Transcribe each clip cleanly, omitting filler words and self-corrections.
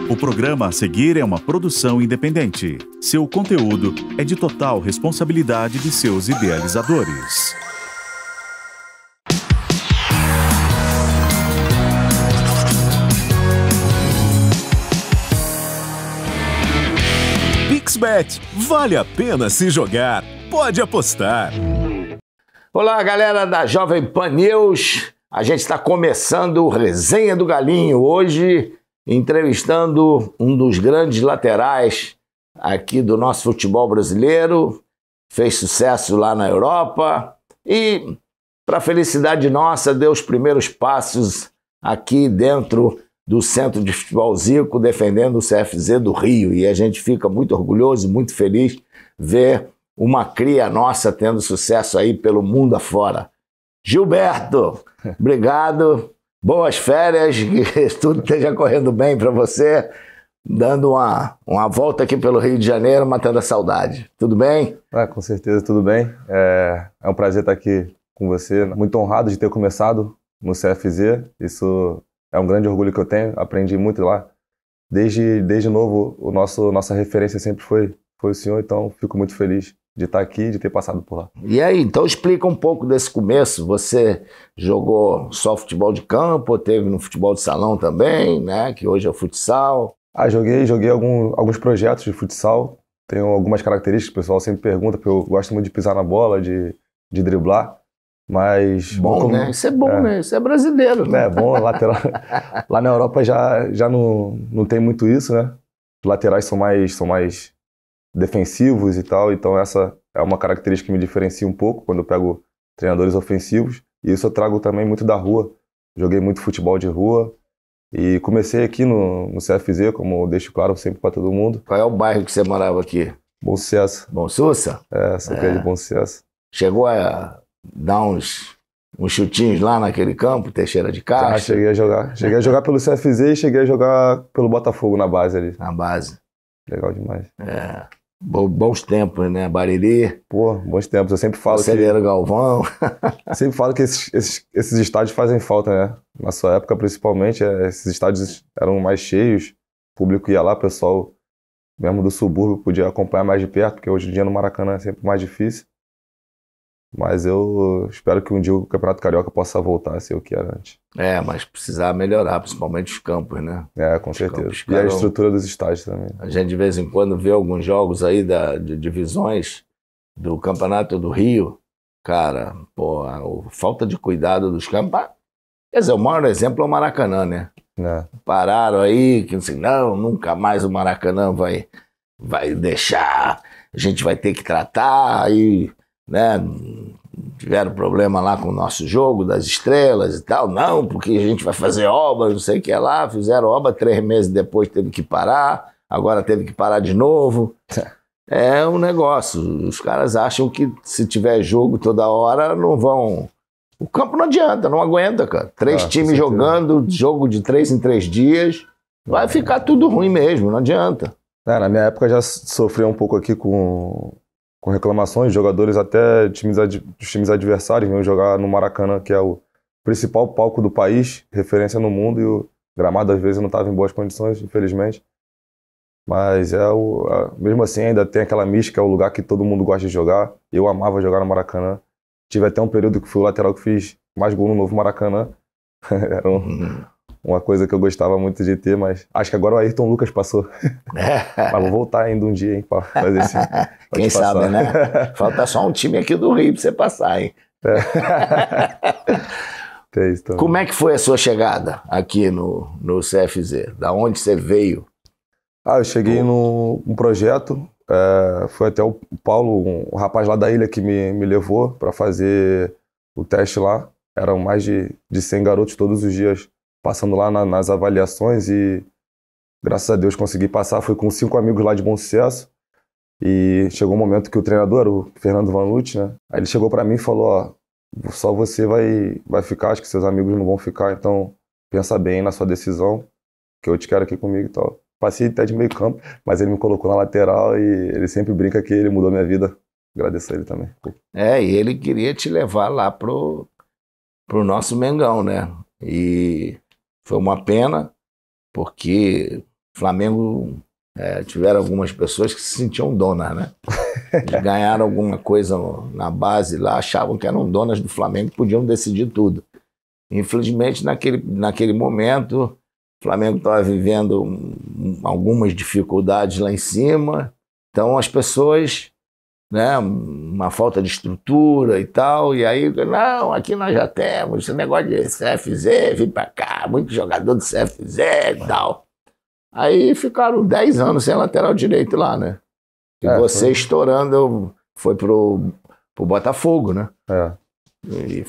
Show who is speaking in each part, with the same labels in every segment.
Speaker 1: O programa a seguir é uma produção independente. Seu conteúdo é de total responsabilidade de seus idealizadores.
Speaker 2: PixBet, vale a pena se jogar, pode apostar.
Speaker 3: Olá, galera da Jovem Pan News. A gente está começando o Resenha do Galinho hoje, entrevistando um dos grandes laterais aqui do nosso futebol brasileiro. Fez sucesso lá na Europa e, para felicidade nossa, deu os primeiros passos aqui dentro do Centro de Futebol Zico, defendendo o CFZ do Rio. E a gente fica muito orgulhoso, muito feliz ver uma cria nossa tendo sucesso aí pelo mundo afora. Gilberto, obrigado, boas férias, que tudo esteja correndo bem para você, dando uma volta aqui pelo Rio de Janeiro, matando a saudade. Tudo bem?
Speaker 4: Com certeza, tudo bem. É um prazer estar aqui com você, muito honrado de ter começado no CFZ, isso é um grande orgulho que eu tenho, aprendi muito lá. Desde novo, nossa referência sempre foi o senhor, então fico muito feliz de estar aqui, de ter passado por lá.
Speaker 3: E aí, então explica um pouco desse começo. Você jogou só futebol de campo, teve no futebol de salão também, né? Que hoje é o futsal.
Speaker 4: Joguei alguns projetos de futsal. Tenho algumas características, o pessoal sempre pergunta, porque eu gosto muito de pisar na bola, de driblar. Mas
Speaker 3: bom, né? Isso é bom, né? Isso é brasileiro, né?
Speaker 4: É bom, lateral. Lá na Europa já não tem muito isso, né? Os laterais são mais defensivos e tal, então essa é uma característica que me diferencia um pouco quando eu pego treinadores ofensivos, e isso eu trago também muito da rua. Joguei muito futebol de rua e comecei aqui no CFZ, como eu deixo claro sempre para todo mundo.
Speaker 3: Qual é o bairro que você morava aqui?
Speaker 4: Bom Sucesso.
Speaker 3: Bom Sucesso?
Speaker 4: Sou de Bom Sucesso.
Speaker 3: Chegou a dar uns chutinhos lá naquele campo, Teixeira de Castro?
Speaker 4: Já cheguei a jogar. Cheguei a jogar pelo CFZ e cheguei a jogar pelo Botafogo na base ali.
Speaker 3: Na base.
Speaker 4: Legal demais.
Speaker 3: Bons tempos, né? Bariri.
Speaker 4: Pô, bons tempos. Eu sempre falo
Speaker 3: Conselheiro Galvão.
Speaker 4: Sempre falo que esses estádios fazem falta, né? Na sua época, principalmente, esses estádios eram mais cheios. O público ia lá, o pessoal, mesmo do subúrbio, podia acompanhar mais de perto, porque hoje em dia no Maracanã é sempre mais difícil. Mas eu espero que um dia o Campeonato Carioca possa voltar a ser o que era antes.
Speaker 3: Mas precisar melhorar, principalmente os campos, né?
Speaker 4: Com certeza. E a estrutura dos estádios também.
Speaker 3: A gente de vez em quando vê alguns jogos aí de divisões do Campeonato do Rio. Cara, a falta de cuidado dos campos. Quer dizer, o maior exemplo é o Maracanã, né? Pararam aí, que assim, não, nunca mais o Maracanã vai deixar, a gente vai ter que tratar aí, né? Tiveram problema lá com o nosso jogo das estrelas e tal, não, porque a gente vai fazer obra, não sei o que lá, fizeram obra, 3 meses depois teve que parar, agora teve que parar de novo. É um negócio, os caras acham que se tiver jogo toda hora não vão, o campo não adianta, não aguenta, cara, 3 times jogando, jogo de 3 em 3 dias, vai ficar tudo ruim mesmo, não adianta.
Speaker 4: Na minha época já sofri um pouco aqui com reclamações, jogadores até dos times adversários vinham jogar no Maracanã, que é o principal palco do país, referência no mundo, e o gramado às vezes não estava em boas condições, infelizmente. Mas mesmo assim ainda tem aquela mística, é o lugar que todo mundo gosta de jogar. Eu amava jogar no Maracanã. Tive até um período que fui o lateral que fiz mais gol no novo Maracanã. Era uma coisa que eu gostava muito de ter, mas acho que agora o Ayrton Lucas passou. Mas vou voltar ainda um dia, hein, pra fazer esse.
Speaker 3: Quem sabe, né? Falta só um time aqui do Rio pra você passar, hein?
Speaker 4: É isso também.
Speaker 3: Como é que foi a sua chegada aqui no CFZ? Da onde você veio?
Speaker 4: Eu cheguei num projeto, foi até o Paulo, um rapaz lá da ilha que me levou para fazer o teste lá. Eram mais de 100 garotos todos os dias passando lá nas avaliações e graças a Deus consegui passar. Fui com 5 amigos lá de Bom Sucesso e chegou um momento que o treinador, o Fernando Vanucci, né? Aí ele chegou para mim e falou, só você vai ficar, acho que seus amigos não vão ficar, então pensa bem na sua decisão, que eu te quero aqui comigo e tal. Passei até de meio campo, mas ele me colocou na lateral e ele sempre brinca que ele mudou minha vida. Agradeço a ele também.
Speaker 3: E ele queria te levar lá pro nosso Mengão, né? E foi uma pena, porque Flamengo tiveram algumas pessoas que se sentiam donas, né? Eles ganharam alguma coisa na base lá, achavam que eram donas do Flamengo, podiam decidir tudo. Infelizmente, naquele momento, o Flamengo estava vivendo algumas dificuldades lá em cima, então as pessoas, né, uma falta de estrutura e tal, e aí, não, aqui nós já temos esse negócio de CFZ, vem pra cá, muito jogador do CFZ e tal. Aí ficaram 10 anos sem lateral direito lá, né? E você estourando, foi pro Botafogo, né? E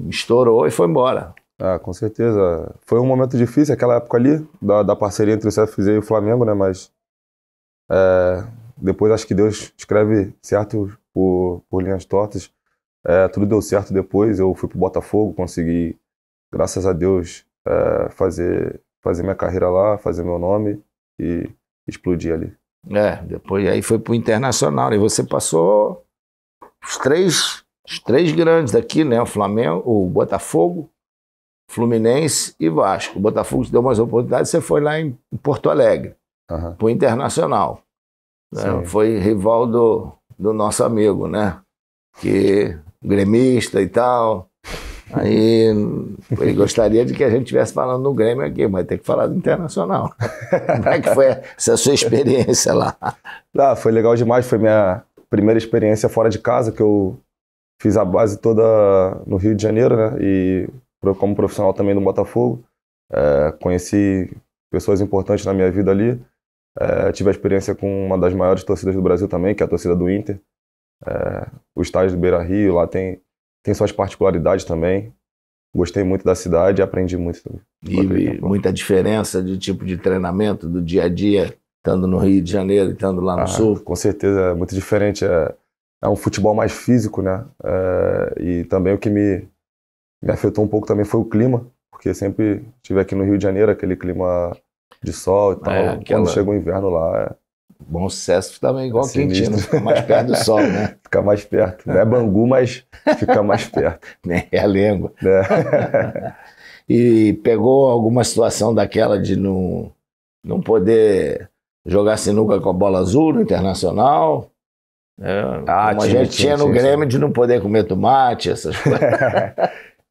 Speaker 3: estourou e foi embora.
Speaker 4: Com certeza. Foi um momento difícil, aquela época ali, da parceria entre o CFZ e o Flamengo, né? Mas depois acho que Deus escreve certo por linhas tortas. Tudo deu certo depois, eu fui pro Botafogo, consegui, graças a Deus, fazer minha carreira lá, fazer meu nome e explodir ali.
Speaker 3: Depois aí foi pro Internacional, e você passou os três grandes daqui, né? O Flamengo, o Botafogo, Fluminense e Vasco. O Botafogo te deu umas oportunidades, você foi lá em Porto Alegre, pro Internacional. Né? Foi rival do nosso amigo, né? Que gremista e tal. Aí ele gostaria de que a gente estivesse falando no Grêmio aqui, mas tem que falar do Internacional. Como é que foi essa sua experiência lá?
Speaker 4: Foi legal demais, foi minha primeira experiência fora de casa, que eu fiz a base toda no Rio de Janeiro, né? E como profissional também no Botafogo. Conheci pessoas importantes na minha vida ali. Tive a experiência com uma das maiores torcidas do Brasil também, que é a torcida do Inter. O estádio do Beira-Rio, lá tem suas particularidades também. Gostei muito da cidade e aprendi muito também.
Speaker 3: E muita diferença de tipo de treinamento, do dia a dia, estando no Rio de Janeiro e estando lá no Sul?
Speaker 4: Com certeza, é muito diferente. É um futebol mais físico, né? E também o que me afetou um pouco também foi o clima, porque sempre estive aqui no Rio de Janeiro, aquele clima de sol e tal. Quando chega o inverno lá...
Speaker 3: Bom Sucesso também igual Quintino, fica mais perto do sol, né?
Speaker 4: Fica mais perto. Não é Bangu, mas fica mais perto.
Speaker 3: É a língua. E pegou alguma situação daquela de não poder jogar sinuca com a bola azul no Internacional? Como a gente tinha no Grêmio de não poder comer tomate, essas coisas.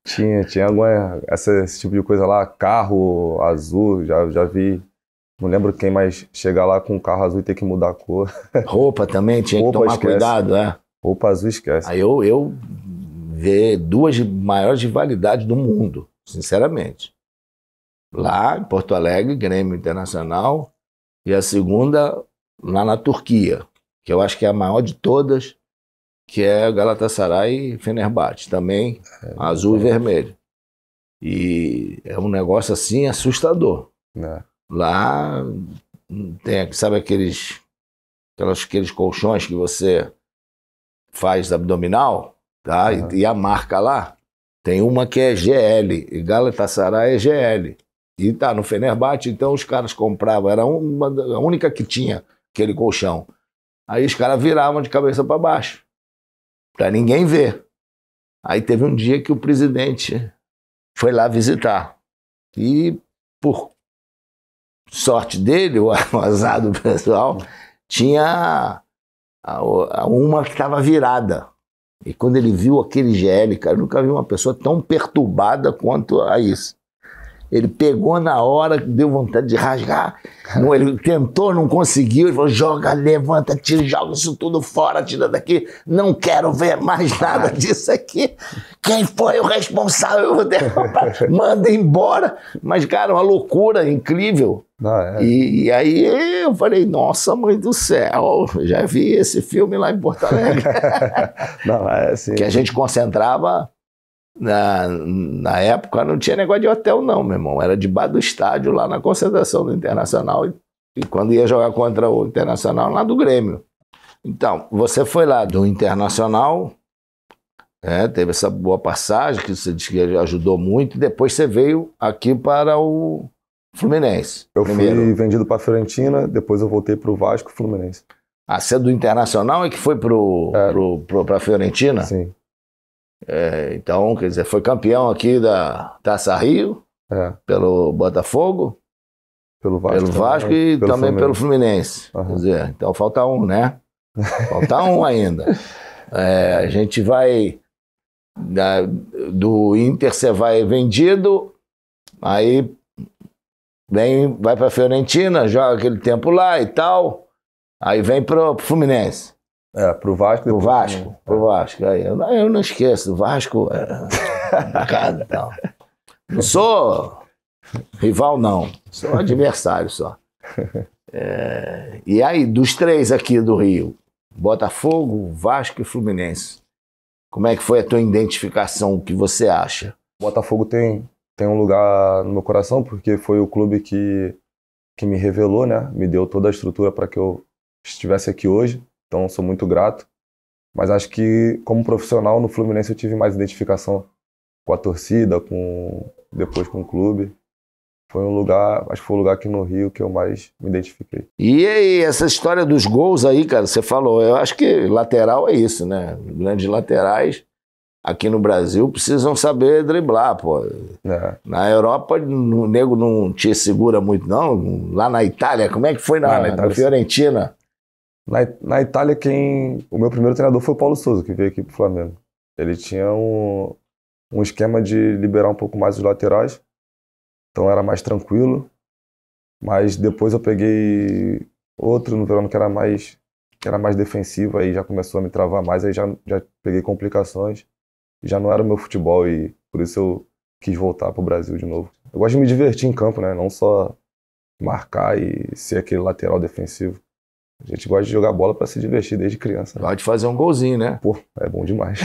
Speaker 4: Tinha esse tipo de coisa lá, carro azul, já vi. Não lembro quem mais chegar lá com um carro azul e ter que mudar a cor.
Speaker 3: Roupa também, tinha que tomar cuidado,
Speaker 4: Roupa azul esquece.
Speaker 3: Aí eu vi duas maiores rivalidades do mundo, sinceramente. Lá em Porto Alegre, Grêmio Internacional, e a segunda lá na Turquia, que eu acho que é a maior de todas, que é Galatasaray e Fenerbahçe, também azul e vermelho. E é um negócio assim assustador. Lá tem, sabe aqueles colchões que você faz abdominal, tá? E a marca lá, tem uma que é GL, e Galatasaray é GL. E tá no Fenerbahçe, então os caras compravam, era a única que tinha aquele colchão. Aí os caras viravam de cabeça para baixo, para ninguém ver. Aí teve um dia que o presidente foi lá visitar. E por sorte dele, o azar do pessoal, tinha uma que estava virada. E quando ele viu aquele GL, cara, eu nunca vi uma pessoa tão perturbada quanto a isso. Ele pegou na hora, deu vontade de rasgar. Ele tentou, não conseguiu. Ele falou, joga, levanta, tira, joga isso tudo fora, tira daqui. Não quero ver mais nada disso aqui. Quem foi o responsável? Eu vou derrubar. Manda embora. Mas, cara, uma loucura incrível. E aí eu falei, nossa, mãe do céu, já vi esse filme lá em Porto Alegre.
Speaker 4: Assim,
Speaker 3: que a gente concentrava... Na época não tinha negócio de hotel não, meu irmão. Era debaixo do estádio lá na concentração do Internacional e quando ia jogar contra o Internacional lá do Grêmio. Então, você foi lá do Internacional, teve essa boa passagem que você disse que ajudou muito, e depois você veio aqui para o Fluminense.
Speaker 4: Eu fui vendido para a Fiorentina, depois eu voltei para o Vasco e Fluminense.
Speaker 3: Você é do Internacional e que foi para a Fiorentina?
Speaker 4: Sim.
Speaker 3: Então, quer dizer, foi campeão aqui da Taça Rio, pelo Botafogo.
Speaker 4: Pelo Vasco.
Speaker 3: Pelo Vasco e
Speaker 4: pelo
Speaker 3: também
Speaker 4: Fluminense.
Speaker 3: pelo Fluminense.
Speaker 4: Uhum.
Speaker 3: Quer dizer, então falta um, né? Falta um ainda. A gente vai... do Inter você vai vendido, aí vai para a Fiorentina, joga aquele tempo lá e tal, aí vem pro Fluminense.
Speaker 4: Pro Vasco.
Speaker 3: Pro Vasco, pro Vasco. Aí, eu não esqueço, o Vasco complicado e tal. Não sou rival, não. Sou adversário só. E aí, dos três aqui do Rio, Botafogo, Vasco e Fluminense, como é que foi a tua identificação? O que você acha?
Speaker 4: Botafogo tem um lugar no meu coração, porque foi o clube que me revelou, né? Me deu toda a estrutura para que eu estivesse aqui hoje. Então, sou muito grato. Mas acho que, como profissional, no Fluminense eu tive mais identificação com a torcida, depois com o clube. Acho que foi o lugar aqui no Rio que eu mais me identifiquei.
Speaker 3: E aí, essa história dos gols aí, cara, você falou, eu acho que lateral é isso, né? Grandes laterais aqui no Brasil precisam saber driblar, pô. Na Europa, o nego não te segura muito, não. Lá na Itália, como é que foi na Fiorentina?
Speaker 4: Na Itália, o meu primeiro treinador foi o Paulo Souza, que veio aqui pro Flamengo. Ele tinha um esquema de liberar um pouco mais os laterais, então era mais tranquilo. Mas depois eu peguei outro no verão que era mais defensivo, aí já começou a me travar mais, aí já peguei complicações. Já não era o meu futebol e por isso eu quis voltar pro Brasil de novo. Eu gosto de me divertir em campo, né? Não só marcar e ser aquele lateral defensivo. A gente gosta de jogar bola para se divertir desde criança.
Speaker 3: Gosta de fazer um golzinho, né?
Speaker 4: Pô, é bom demais.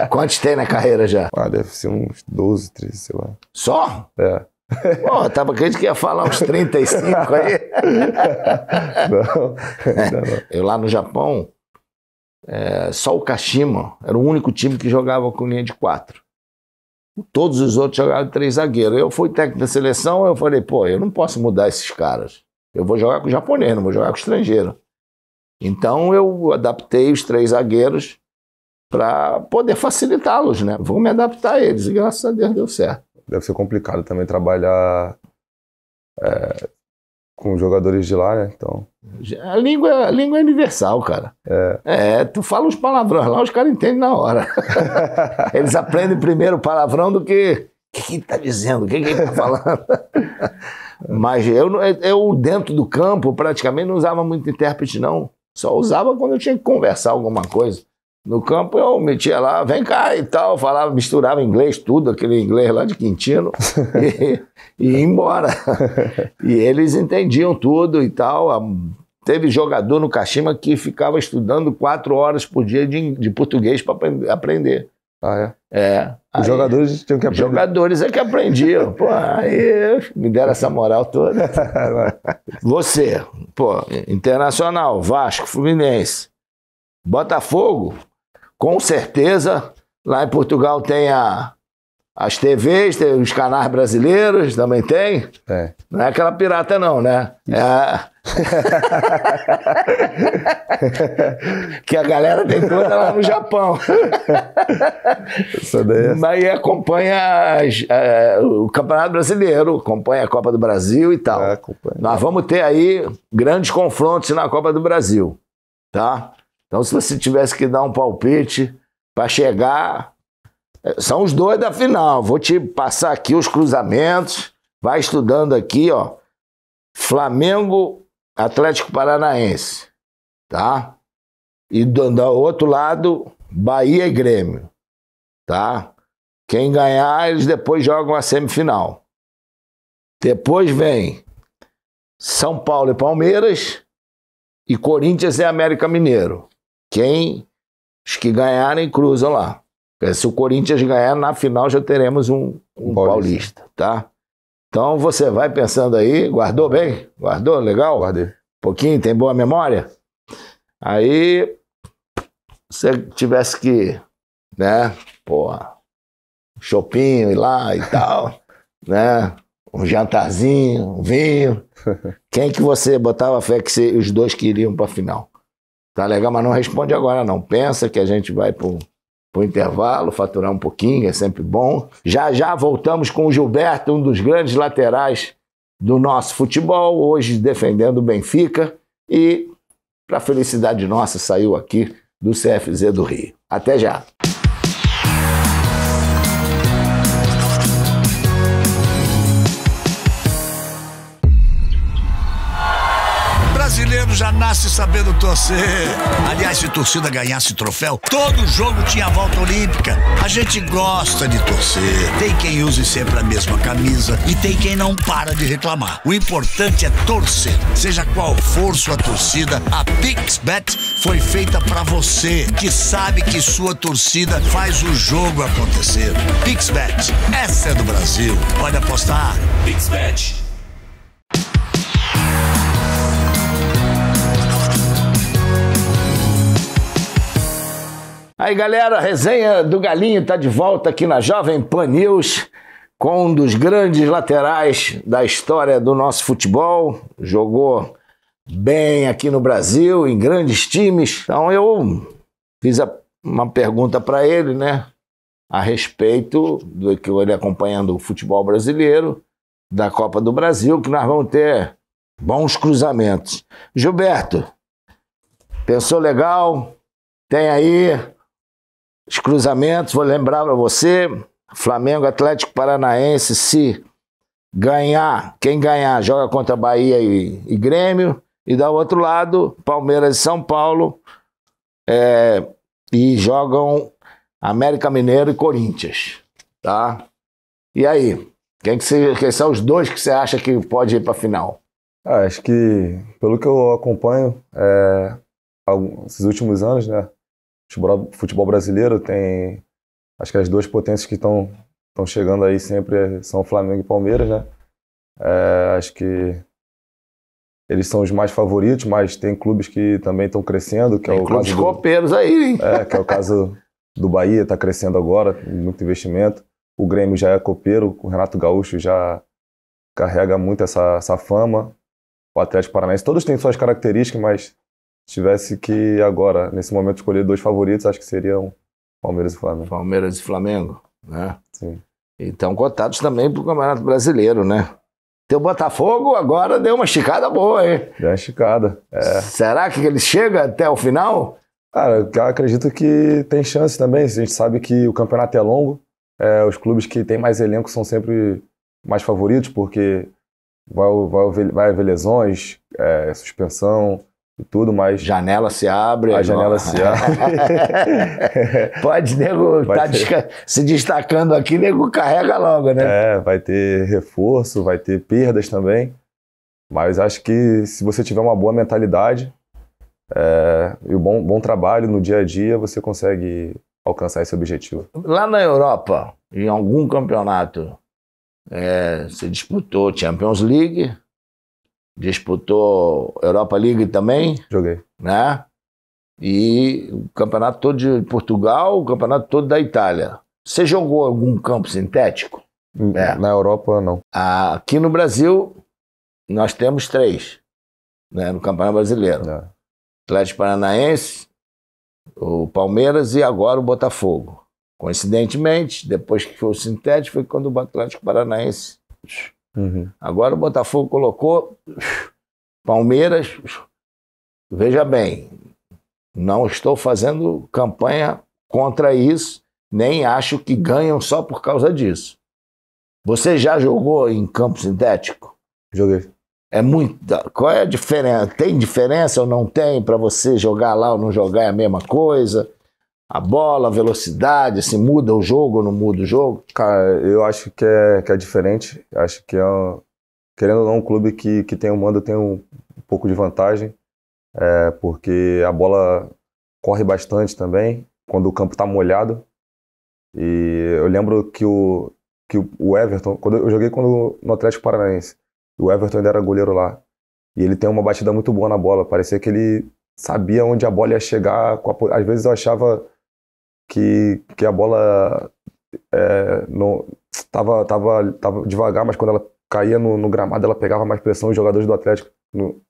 Speaker 3: Quantos tem na carreira já?
Speaker 4: Deve ser uns 12, 13, sei lá.
Speaker 3: Só?
Speaker 4: Pô,
Speaker 3: tava crente que ia falar uns 35 aí.
Speaker 4: Não.
Speaker 3: Eu lá no Japão, só o Kashima era o único time que jogava com linha de 4. Todos os outros jogavam de 3 zagueiros. Eu fui técnico da seleção, eu falei, eu não posso mudar esses caras. Eu vou jogar com o japonês, não vou jogar com o estrangeiro. Então eu adaptei os 3 zagueiros para poder facilitá-los, né? Vou me adaptar a eles e graças a Deus deu certo.
Speaker 4: Deve ser complicado também trabalhar com jogadores de lá, né? Então...
Speaker 3: A língua é universal, cara. Tu fala uns palavrões lá, os caras entendem na hora. Eles aprendem primeiro o palavrão do que... O que ele tá dizendo? O que ele tá falando? Mas eu, dentro do campo, praticamente não usava muito intérprete, não. Só usava quando eu tinha que conversar alguma coisa. No campo eu metia lá, vem cá e tal, falava, misturava inglês, tudo, aquele inglês lá de Quintino, e ia embora. E eles entendiam tudo e tal. Teve jogador no Kashima que ficava estudando 4 horas por dia de português para aprender.
Speaker 4: Os jogadores tinham que aprender.
Speaker 3: Jogadores é que aprendiam. Aí me deram essa moral toda. Você, Internacional, Vasco, Fluminense, Botafogo, com certeza, lá em Portugal tem as TVs, tem os canais brasileiros, também tem. Não é aquela pirata não, né? Que a galera tem toda lá no Japão. Mas acompanha o Campeonato Brasileiro, acompanha a Copa do Brasil e tal. Nós vamos ter aí grandes confrontos na Copa do Brasil, tá? Então, se você tivesse que dar um palpite para chegar, são os 2 da final. Vou te passar aqui os cruzamentos. Vai estudando aqui, ó. Flamengo, Atlético Paranaense, tá? E do outro lado, Bahia e Grêmio, tá? Quem ganhar, eles depois jogam a semifinal. Depois vem São Paulo e Palmeiras e Corinthians e América Mineiro. Os que ganharem cruzam lá. Se o Corinthians ganhar, na final já teremos um paulista, tá? Então você vai pensando aí, guardou bem? Guardou? Legal?
Speaker 4: Guardei.
Speaker 3: Pouquinho, tem boa memória? Aí, se você tivesse que, né, shopping ir lá e tal, né, um jantarzinho, um vinho, quem que você botava fé que os 2 que iriam pra final? Tá legal, mas não responde agora não. Pensa que a gente vai pro intervalo, faturar um pouquinho, é sempre bom. Já voltamos com o Gilberto, um dos grandes laterais do nosso futebol, hoje defendendo o Benfica e, para felicidade nossa, saiu aqui do CFZ do Rio. Até já!
Speaker 5: Brasileiro já nasce sabendo torcer. Aliás, se torcida ganhasse troféu, todo jogo tinha volta olímpica. A gente gosta de torcer. Tem quem use sempre a mesma camisa e tem quem não para de reclamar. O importante é torcer. Seja qual for sua torcida, a PixBet foi feita pra você, que sabe que sua torcida faz o jogo acontecer. PixBet, essa é do Brasil. Pode apostar. PixBet.
Speaker 3: Aí, galera, a resenha do Galinho tá de volta aqui na Jovem Pan News com um dos grandes laterais da história do nosso futebol. Jogou bem aqui no Brasil, em grandes times. Então eu fiz uma pergunta para ele, né, a respeito do que ele acompanhando o futebol brasileiro, da Copa do Brasil, que nós vamos ter bons cruzamentos. Gilberto, pensou legal? Tem aí os cruzamentos, vou lembrar para você, Flamengo, Atlético Paranaense, se ganhar, quem ganhar joga contra Bahia e Grêmio, e do outro lado, Palmeiras e São Paulo, e jogam América Mineiro e Corinthians, tá? E aí, quem são os dois que você acha que pode ir para a final?
Speaker 4: Acho que, pelo que eu acompanho, esses últimos anos, né, futebol brasileiro tem, acho que as duas potências que estão chegando aí sempre são Flamengo e Palmeiras, né? Acho que eles são os mais favoritos, mas tem clubes que também estão crescendo, que
Speaker 3: tem
Speaker 4: é o
Speaker 3: clubes
Speaker 4: caso
Speaker 3: copeiros aí, hein?
Speaker 4: que é o caso do Bahia, está crescendo agora, muito investimento. O Grêmio já é copeiro, o Renato Gaúcho já carrega muito essa fama. O Atlético Paranaense, todos têm suas características, mas se tivesse que agora, nesse momento, escolher dois favoritos, acho que seriam Palmeiras e Flamengo.
Speaker 3: Palmeiras e Flamengo, né?
Speaker 4: Sim.
Speaker 3: Então, cotados também para o Campeonato Brasileiro, né? Teu Botafogo agora deu uma esticada boa, hein?
Speaker 4: Deu uma esticada,
Speaker 3: Será que ele chega até o final?
Speaker 4: Cara, eu acredito que tem chance também. A gente sabe que o campeonato é longo. Os clubes que têm mais elenco são sempre mais favoritos, porque vai haver lesões, suspensão e tudo, mas...
Speaker 3: Janela se abre.
Speaker 4: A janela se abre.
Speaker 3: Pode, nego, se destacando aqui, nego carrega logo, né?
Speaker 4: Vai ter reforço, vai ter perdas também. Mas acho que se você tiver uma boa mentalidade e um bom trabalho no dia a dia, você consegue alcançar esse objetivo.
Speaker 3: Lá na Europa, em algum campeonato, você disputou Champions League, disputou Europa League também?
Speaker 4: Joguei.
Speaker 3: Né? E o campeonato todo de Portugal, o campeonato todo da Itália. Você jogou algum campo sintético?
Speaker 4: Na Europa, não.
Speaker 3: Aqui no Brasil, nós temos 3, né, no Campeonato Brasileiro. Atlético Paranaense, o Palmeiras e agora o Botafogo. Coincidentemente, depois que foi o sintético, foi quando o Atlético Paranaense... Agora o Botafogo colocou Palmeiras. Veja bem, não estou fazendo campanha contra isso, nem acho que ganham só por causa disso. Você já jogou em campo sintético?
Speaker 4: Joguei.
Speaker 3: Qual é a diferença? Tem diferença ou não tem para você jogar lá ou não jogar? É a mesma coisa? A bola, a velocidade, se muda o jogo ou não muda o jogo?
Speaker 4: Cara, eu acho que é diferente. Acho que querendo ou não, um clube que tem o mando tem um pouco de vantagem, porque a bola corre bastante também, quando o campo está molhado. E eu lembro que o Everton, quando eu joguei no Atlético Paranaense, o Everton ainda era goleiro lá, e ele tem uma batida muito boa na bola, parecia que ele sabia onde a bola ia chegar. Às vezes eu achava que a bola tava devagar, mas quando ela caía no gramado, ela pegava mais pressão. Os jogadores do Atlético,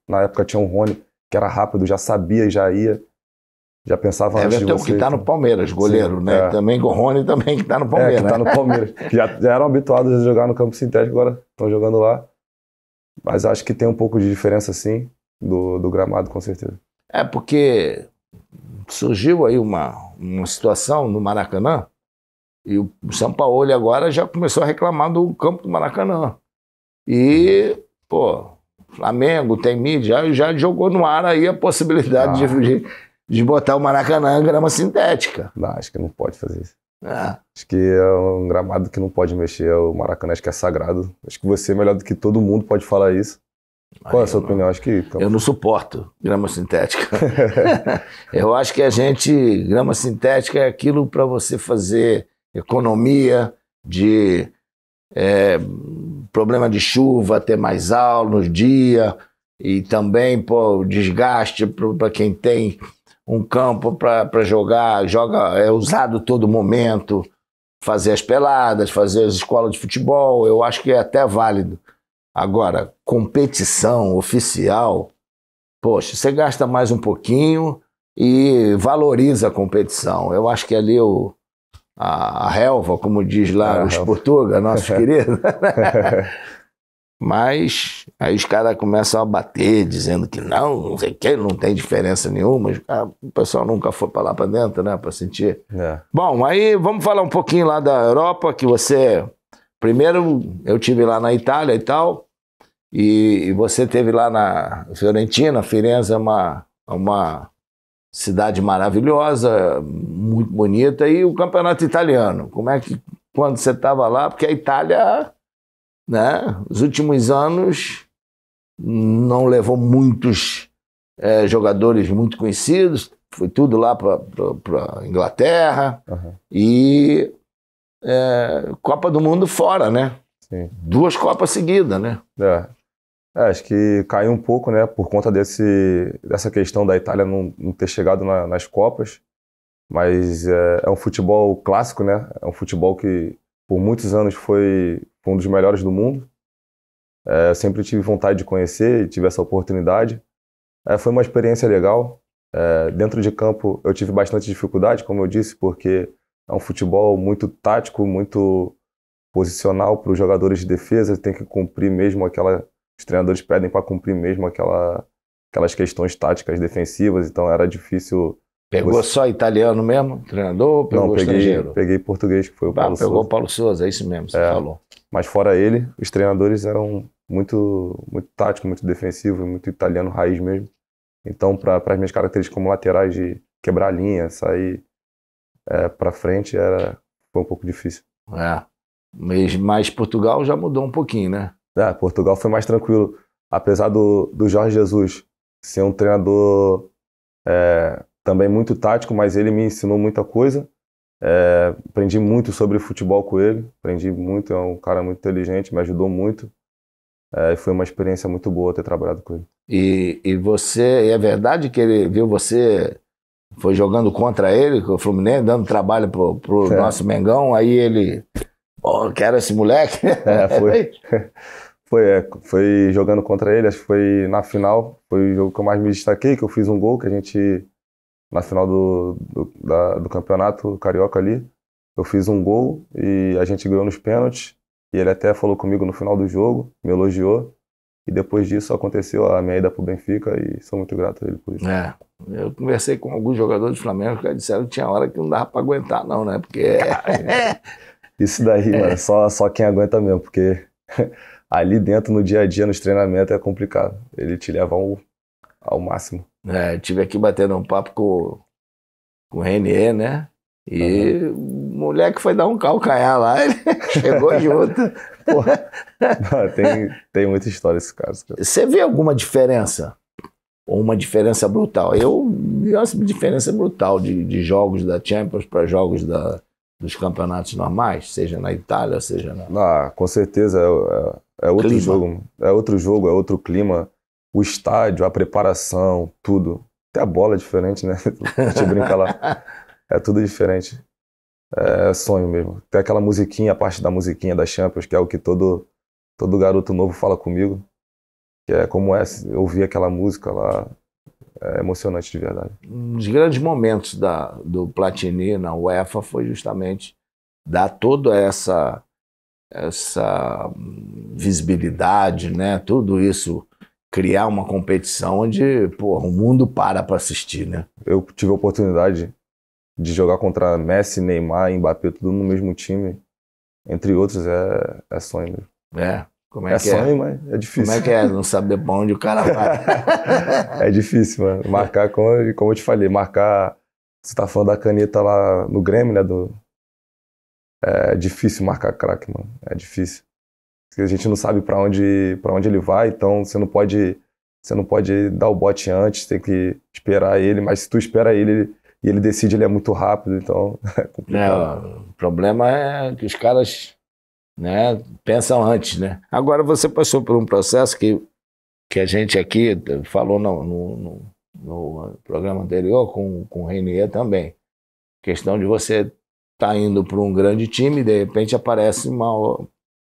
Speaker 4: na época tinha o Rony, que era rápido, já sabia e já ia, já pensava antes de você.
Speaker 3: Everton que tá no Palmeiras, goleiro, sim, né? Também com o Rony também que tá no Palmeiras.
Speaker 4: Que tá no Palmeiras. já eram habituados a jogar no campo sintético, agora estão jogando lá. Mas acho que tem um pouco de diferença, sim, do gramado, com certeza.
Speaker 3: É porque surgiu aí uma situação no Maracanã e o Sampaoli agora já começou a reclamar do campo do Maracanã. E, pô, Flamengo tem mídia, já jogou no ar aí a possibilidade de botar o Maracanã em grama sintética.
Speaker 4: Não, acho que não pode fazer isso.
Speaker 3: É.
Speaker 4: Acho que é um gramado que não pode mexer. O Maracanã acho que é sagrado. Acho que você, melhor do que todo mundo, pode falar isso. Qual é a sua opinião? Acho que...
Speaker 3: Eu não suporto grama sintética. Eu acho que grama sintética é aquilo para você fazer economia de problema de chuva, ter mais aula no dia e também o desgaste para quem tem um campo para jogar, é usado todo momento, fazer as peladas, fazer as escolas de futebol, eu acho que é até válido. Agora, competição oficial, poxa, você gasta mais um pouquinho e valoriza a competição. Eu acho que ali a relva, como diz lá os portugueses, nossos queridos, mas aí os caras começam a bater, dizendo que não sei o que, não tem diferença nenhuma. O pessoal nunca foi para lá para dentro, né, para sentir. Bom, aí vamos falar um pouquinho lá da Europa, que você... Primeiro, eu tive lá na Itália e tal, e você teve lá na Fiorentina. Firenze é uma cidade maravilhosa, muito bonita, e o campeonato italiano. Como é que, quando você estava lá, porque a Itália, né, os últimos anos não levou muitos jogadores muito conhecidos, foi tudo lá para Inglaterra, e Copa do Mundo fora, né?
Speaker 4: Sim.
Speaker 3: 2 Copas seguidas, né?
Speaker 4: Acho que caiu um pouco, né, por conta dessa questão da Itália não ter chegado nas Copas, mas é um futebol clássico, né? É um futebol que por muitos anos foi um dos melhores do mundo. Eu sempre tive vontade de conhecer e tive essa oportunidade. Foi uma experiência legal. Dentro de campo eu tive bastante dificuldade, como eu disse, porque é um futebol muito tático, muito posicional para os jogadores de defesa. Tem que cumprir mesmo os treinadores pedem para cumprir mesmo aquelas questões táticas defensivas, então era difícil.
Speaker 3: Pegou só italiano mesmo, treinador? Pegou estrangeiro?
Speaker 4: Peguei português, que foi o Paulo Sousa.
Speaker 3: Pegou o Paulo Sousa, é isso mesmo, você falou.
Speaker 4: Mas fora ele, os treinadores eram muito, muito táticos, muito defensivos, muito italiano raiz mesmo. Então, para as minhas características como laterais, de quebrar a linha, sair para frente, foi um pouco difícil.
Speaker 3: Mas Portugal já mudou um pouquinho, né?
Speaker 4: Portugal foi mais tranquilo. Apesar do Jorge Jesus ser um treinador também muito tático, mas ele me ensinou muita coisa. Aprendi muito sobre futebol com ele. Aprendi muito, é um cara muito inteligente, me ajudou muito. E foi uma experiência muito boa ter trabalhado com ele.
Speaker 3: E você, é verdade que ele viu você, foi jogando contra ele, com o Fluminense, dando trabalho pro nosso Mengão, aí ele... quero esse moleque.
Speaker 4: Foi jogando contra ele, acho que foi na final, foi o jogo que eu mais me destaquei, que eu fiz um gol, que a gente, na final do campeonato carioca ali, eu fiz um gol e a gente ganhou nos pênaltis, e ele até falou comigo no final do jogo, me elogiou, e depois disso aconteceu a minha ida pro Benfica, e sou muito grato a ele por isso.
Speaker 3: Eu conversei com alguns jogadores do Flamengo que disseram que tinha hora que não dava pra aguentar não, né, porque...
Speaker 4: Isso daí, mano, só quem aguenta mesmo, porque ali dentro, no dia a dia, nos treinamentos, é complicado. Ele te leva ao máximo.
Speaker 3: Tive aqui batendo um papo com o Renier, né? E o moleque foi dar um calcanhar lá, ele chegou junto.
Speaker 4: Tem muita história esse caso.
Speaker 3: Você vê alguma diferença? Ou uma diferença brutal? Eu vi uma diferença brutal de jogos da Champions para jogos dos campeonatos normais, seja na Itália, seja na...
Speaker 4: Com certeza, é outro
Speaker 3: clima.
Speaker 4: Jogo. É outro jogo, é outro clima. O estádio, a preparação, tudo. Até a bola é diferente, né? A gente brinca lá. É tudo diferente. É sonho mesmo. Tem aquela musiquinha, a parte da musiquinha da Champions, que é o que todo garoto novo fala comigo. Que é como ouvir aquela música lá. É emocionante de verdade.
Speaker 3: Um dos grandes momentos do Platini na UEFA foi justamente dar toda essa essa visibilidade, né? Tudo isso, criar uma competição onde, pô, o mundo para assistir, né?
Speaker 4: Eu tive a oportunidade de jogar contra Messi, Neymar e Mbappé, tudo no mesmo time, entre outros, é sonho mesmo.
Speaker 3: Como
Speaker 4: é sonho, mas é difícil.
Speaker 3: Como é que é não saber pra onde o cara vai?
Speaker 4: É difícil, mano. Marcar, como eu te falei, você tá falando da caneta lá no Grêmio, né? É difícil marcar craque, mano. É difícil. Porque a gente não sabe pra onde ele vai, então você não pode dar o bote antes, tem que esperar ele, mas se tu espera ele e ele decide, ele é muito rápido, então é complicado.
Speaker 3: O problema é que os caras, né, pensam antes, né? Agora você passou por um processo que a gente aqui falou no programa anterior com o Renier também. Questão de você estar indo para um grande time e de repente aparece uma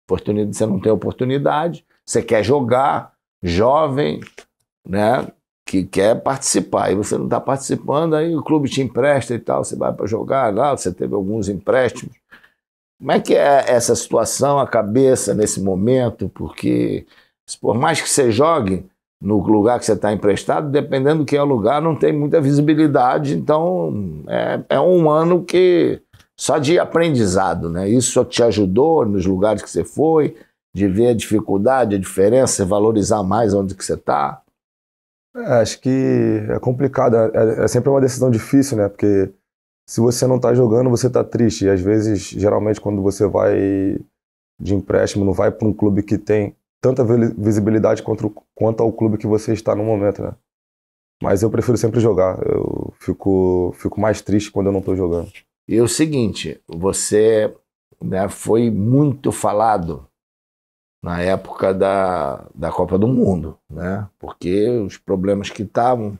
Speaker 3: oportunidade, você não tem oportunidade, você quer jogar, jovem, né, que quer participar, e você não está participando, aí o clube te empresta e tal, você vai para jogar lá, você teve alguns empréstimos. Como é que é essa situação, a cabeça nesse momento? Porque por mais que você jogue no lugar que você está emprestado, dependendo do que é o lugar, não tem muita visibilidade, então é um ano que só de aprendizado, né? Isso te ajudou nos lugares que você foi, de ver a dificuldade, a diferença, valorizar mais onde que você está?
Speaker 4: Acho que é complicado, é sempre uma decisão difícil, né? Porque se você não está jogando, você está triste. E às vezes, geralmente, quando você vai de empréstimo, não vai para um clube que tem tanta visibilidade quanto ao clube que você está no momento, né? Mas eu prefiro sempre jogar. Eu fico mais triste quando eu não estou jogando.
Speaker 3: E o seguinte, você, né, foi muito falado na época da Copa do Mundo, né? Porque os problemas que estavam,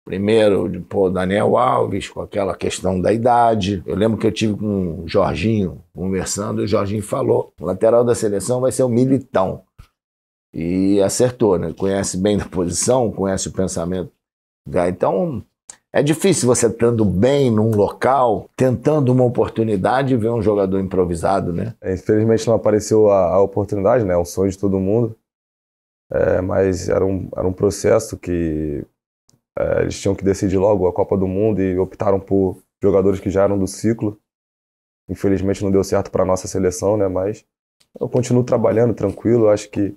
Speaker 3: primeiro, Daniel Alves, com aquela questão da idade. Eu lembro que eu tive com o Jorginho conversando, e o Jorginho falou, o lateral da seleção vai ser o Militão. E acertou, né? Conhece bem da posição, conhece o pensamento. Então, é difícil você estando bem num local, tentando uma oportunidade e ver um jogador improvisado, né?
Speaker 4: Infelizmente não apareceu a oportunidade, né? É um sonho de todo mundo. Mas era um processo que eles tinham que decidir logo a Copa do Mundo e optaram por jogadores que já eram do ciclo. Infelizmente não deu certo para a nossa seleção, né? Mas eu continuo trabalhando tranquilo. Acho que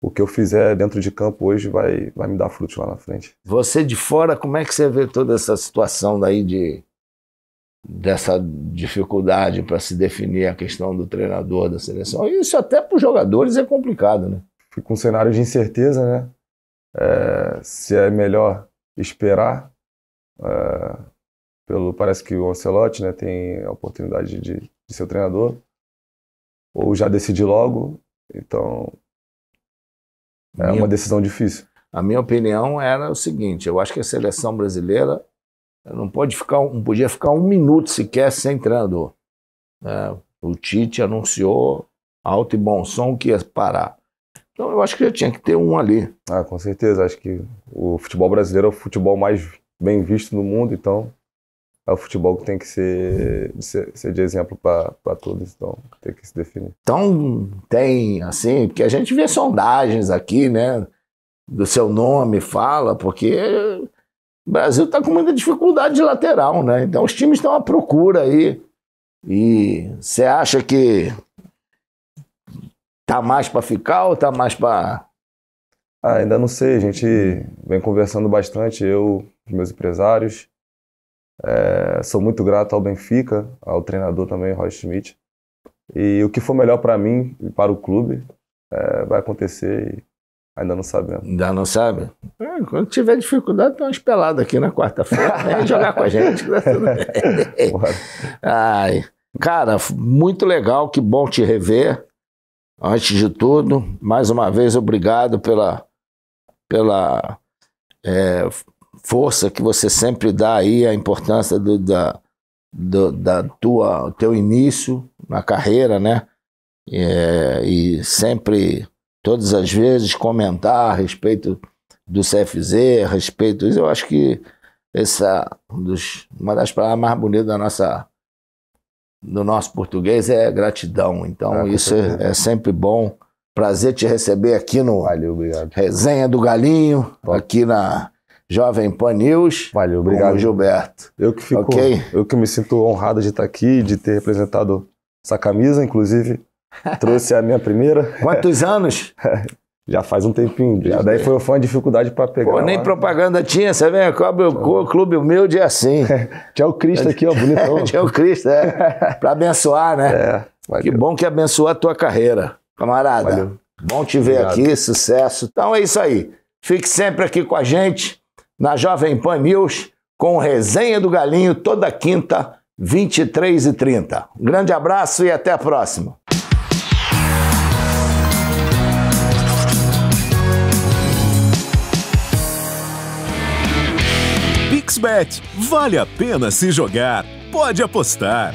Speaker 4: o que eu fizer dentro de campo hoje vai me dar frutos lá na frente.
Speaker 3: Você de fora, como é que você vê toda essa situação daí dessa dificuldade para se definir a questão do treinador da seleção? Isso até para os jogadores é complicado, né?
Speaker 4: Fica um cenário de incerteza, né? Se é melhor esperar. Parece que o Ancelotti, né, tem a oportunidade de ser o treinador. Ou já decidir logo. Então, uma decisão difícil.
Speaker 3: A minha opinião era o seguinte, eu acho que a seleção brasileira não podia ficar um minuto sequer sem treinador. O Tite anunciou alto e bom som que ia parar. Então eu acho que já tinha que ter um ali.
Speaker 4: Com certeza, acho que o futebol brasileiro é o futebol mais bem visto no mundo, então é o futebol que tem que ser de exemplo para todos, então tem que se definir.
Speaker 3: Então tem, assim, porque a gente vê sondagens aqui, né, do seu nome, fala, porque o Brasil está com muita dificuldade de lateral, né, então os times estão à procura aí, e você acha que tá mais para ficar ou tá mais para...
Speaker 4: Ainda não sei, a gente vem conversando bastante, eu, os meus empresários. Sou muito grato ao Benfica, ao treinador também, Roy Schmidt. E o que for melhor para mim e para o clube vai acontecer e ainda não sabemos.
Speaker 3: Ainda não sabe? Quando tiver dificuldade, tem umas peladas aqui na quarta-feira. Vem jogar com a gente. Cara, muito legal, que bom te rever. Antes de tudo, mais uma vez, obrigado pela força que você sempre dá aí, a importância do teu início na carreira, né? E sempre, todas as vezes, comentar a respeito do CFZ, a respeito disso. Eu acho que essa uma das palavras mais bonitas no nosso português é gratidão. Então isso é sempre bom. Prazer te receber aqui no
Speaker 4: Valeu, obrigado.
Speaker 3: Resenha do Galinho, aqui na Jovem Pan News.
Speaker 4: Valeu, obrigado.
Speaker 3: Com o Gilberto.
Speaker 4: Eu que me sinto honrado de estar aqui, de ter representado essa camisa, inclusive trouxe a minha primeira.
Speaker 3: Quantos anos?
Speaker 4: Já faz um tempinho. Já daí foi uma dificuldade para pegar.
Speaker 3: Pô, nem propaganda tinha, você vê? O Clube Humilde é assim.
Speaker 4: Tinha o Cristo aqui, ó, bonitão.
Speaker 3: Tinha o Cristo, para abençoar, né? Que bom que abençoa a tua carreira, camarada. Valeu. Bom te ver aqui, sucesso. Então é isso aí. Fique sempre aqui com a gente na Jovem Pan News com Resenha do Galinho toda quinta, 23h30. Um grande abraço e até a próxima.
Speaker 2: PixBet, vale a pena se jogar, pode apostar.